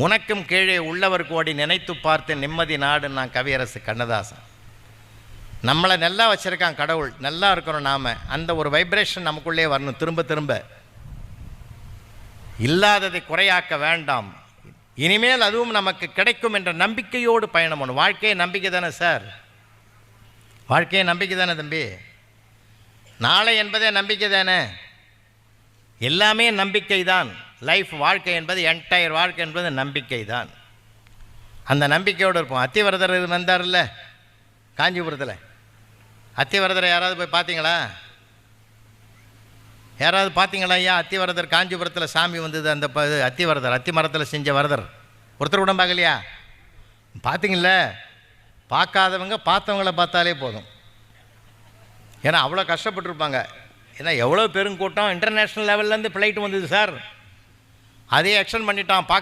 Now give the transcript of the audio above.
உனக்கும் கீழே உள்ளவர் கோடி நினைத்து பார்த்து நிம்மதி நாடு. நான் கவியரசு கண்ணதாசன். நம்மளை நல்லா வச்சுருக்கான் கடவுள், நல்லா இருக்கிறோம் நாம். அந்த ஒரு வைப்ரேஷன் நமக்குள்ளே வரணும் திரும்ப திரும்ப. இல்லாததை குறையாக்க வேண்டாம். இனிமேல் அதுவும் நமக்கு கிடைக்கும் என்ற நம்பிக்கையோடு பயணம் பண்ணணும். வாழ்க்கையை நம்பிக்கை தானே சார், வாழ்க்கையை நம்பிக்கை தானே தம்பி. நாளை என்பதே நம்பிக்கை தானே, எல்லாமே நம்பிக்கை தான். லைஃப், வாழ்க்கை என்பது, என்டையர் வாழ்க்கை என்பது நம்பிக்கை தான். அந்த நம்பிக்கையோடு இருப்போம். அத்திவரதர் வந்தார்ல காஞ்சிபுரத்தில், அத்திவரதரை யாராவது போய் பார்த்தீங்களா? யாராவது பார்த்தீங்களா ஐயா? அத்திவரதர் காஞ்சிபுரத்தில் சாமி வந்தது. அந்த அத்திவரதர், அத்தி மரத்தில் செஞ்ச வரதர் ஒருத்தர் கூட பார்க்கலையா? பார்த்தீங்கள? பார்க்காதவங்க பார்த்தவங்கள பார்த்தாலே போதும். ஏன்னா அவ்வளோ கஷ்டப்பட்டுருப்பாங்க. ஏன்னா எவ்வளோ பெருங்கூட்டம், இன்டர்நேஷ்னல் லெவல்லேருந்து ஃப்ளைட் வந்தது சார், அதே எக்ஸ்டெண்ட் பண்ணிட்டான்.